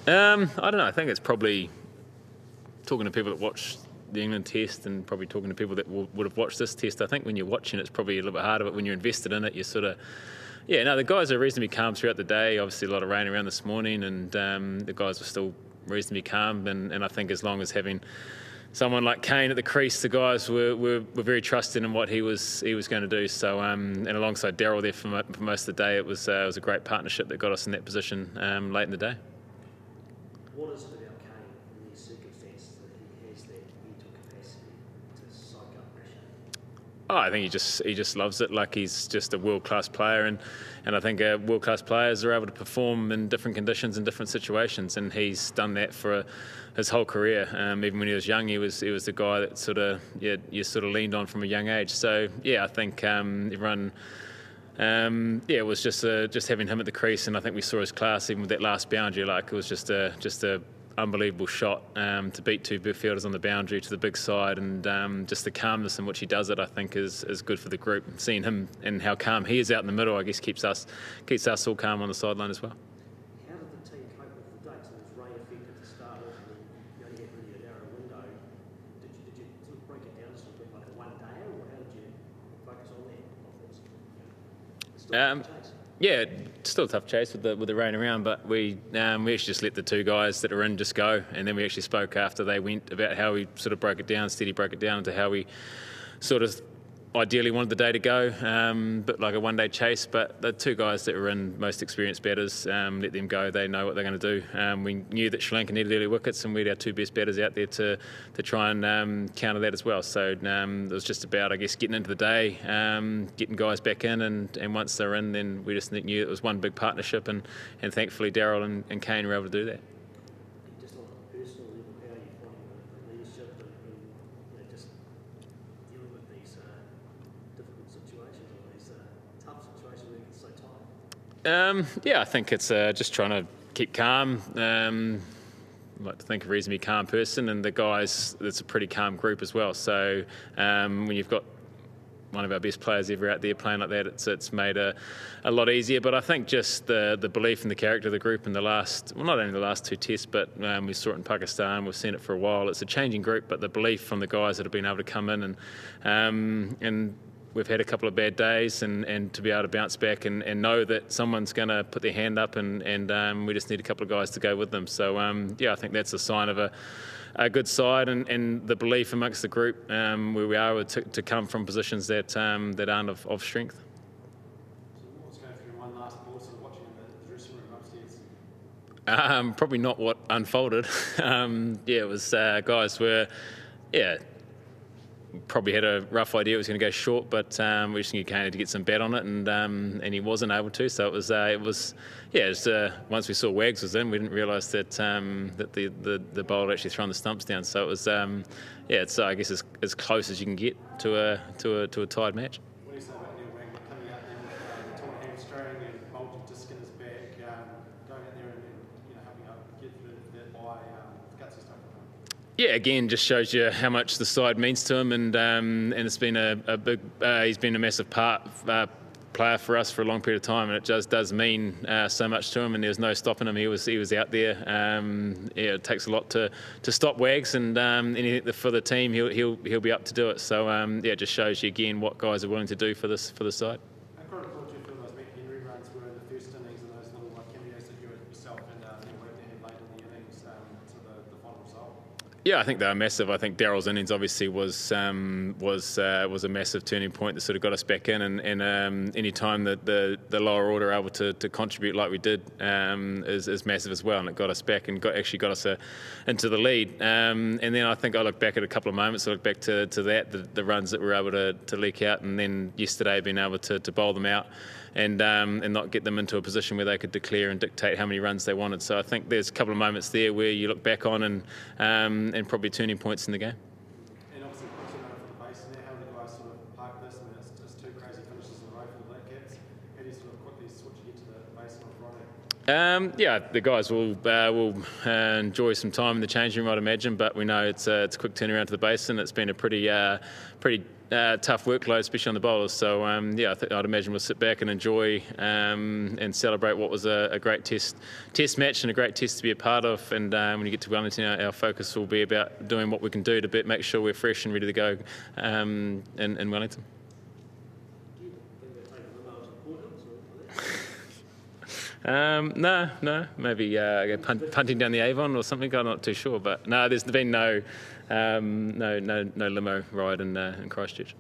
I don't know. I think it's probably talking to people that watch the England test and probably talking to people that would have watched this test. I think when you're watching it's probably a little bit harder, but when you're invested in it, you're sort of, the guys are reasonably calm throughout the day. Obviously a lot of rain around this morning, and the guys were still reasonably calm, and I think as long as having someone like Kane at the crease, the guys were very trusting in what he was going to do. So and alongside Daryl there for most of the day, it was a great partnership that got us in that position late in the day. What is it about Kane in these circumstances that he has that mental capacity to soak up pressure? Oh, I think he just loves it. Like, he's just a world-class player, and I think world-class players are able to perform in different conditions and different situations, and he's done that for his whole career. Even when he was young, he was the guy that you sort of leaned on from a young age. So I think everyone. It was just having him at the crease, and I think we saw his class even with that last boundary. Like, it was just a unbelievable shot to beat two fielders on the boundary to the big side, and just the calmness in which he does it, I think is good for the group. Seeing him and how calm he is out in the middle, I guess keeps us all calm on the sideline as well. How did the team cope with the dates? It was rain affected to start off, and then you only had really a narrow window. Did you sort of break it down to something like a one day, or how did you focus on that? Still a tough chase with the rain around, but we actually just let the two guys that are in just go, and then we actually spoke after they went about how we sort of broke it down. Steady broke it down into how we sort of ideally wanted the day to go, but like a one-day chase. But the two guys that were in, most experienced batters, let them go. They know what they're going to do. We knew that Sri Lanka needed early wickets, and we had our two best batters out there to try and counter that as well. So it was just about, I guess, getting into the day, getting guys back in, and once they're in, then we just knew it was one big partnership, and thankfully Daryl and Kane were able to do that. Just on a personal level, how are you finding the leadership and just dealing with these difficult situations, or these tough situations where it gets so tight? I think it's just trying to keep calm. I like to think a reasonably calm person, and the guys, it's a pretty calm group as well. So when you've got one of our best players ever out there playing like that, it's made a lot easier. But I think just the belief in the character of the group in the last, well, not only the last two tests, but we saw it in Pakistan, we've seen it for a while. It's a changing group, but the belief from the guys that have been able to come in and we've had a couple of bad days, and to be able to bounce back and know that someone's going to put their hand up, and we just need a couple of guys to go with them. So I think that's a sign of a good side, and the belief amongst the group where we are to come from positions that aren't of strength. So what was going through one last ball, sort of watching the dressing room upstairs? Probably not what unfolded. It was guys were probably had a rough idea it was going to go short, but we just knew Kane had to get some bat on it, and he wasn't able to. So it was once we saw Wags was in, we didn't realise that the bowler had actually thrown the stumps down. So it was it's I guess as close as you can get to a tied match. What do you say about Neil Wagner coming out there with torn hamstring and bulging disc in his back, going out there and helping out get through that by gutsy stuff? Again, just shows you how much the side means to him, and it's been a big. He's been a massive player for us for a long period of time, and it just does mean so much to him. And there's no stopping him. He was out there. It takes a lot to stop Wags, and anything for the team, he'll be up to do it. So it just shows you again what guys are willing to do for the side. I quite thought you feel those McHenry runs were in the first innings, and those little cameos that you had yourself and Neil Wagner had late in the innings to the final result. Yeah, I think they were massive. I think Daryl's innings obviously was a massive turning point that sort of got us back in, and any time that the lower order are able to contribute like we did is massive as well, and it got us back and actually got us into the lead. And then I think I look back at a couple of moments. I look back to that, the runs that we were able to leak out, and then yesterday being able to bowl them out and not get them into a position where they could declare and dictate how many runs they wanted. So I think there's a couple of moments there where you look back on and probably turning points in the game. And obviously, pushing over for the base there, how do you guys sort of park this? I mean, it's just two crazy finishes in a row for the BLACKCAPS. How do you sort of quickly switch and get to the base on Friday? Yeah, the guys will enjoy some time in the changing room, I'd imagine. But we know it's a quick turnaround to the basin. It's been a pretty tough workload, especially on the bowlers. So yeah, I'd imagine we'll sit back and enjoy and celebrate what was a great test match and a great test to be a part of. And when you get to Wellington, our focus will be about doing what we can do to make sure we're fresh and ready to go in Wellington. Do you think they're taking them out to Port Hills or for that? No, maybe go punting down the Avon or something. I'm not too sure, but no, there's been no limo ride in Christchurch.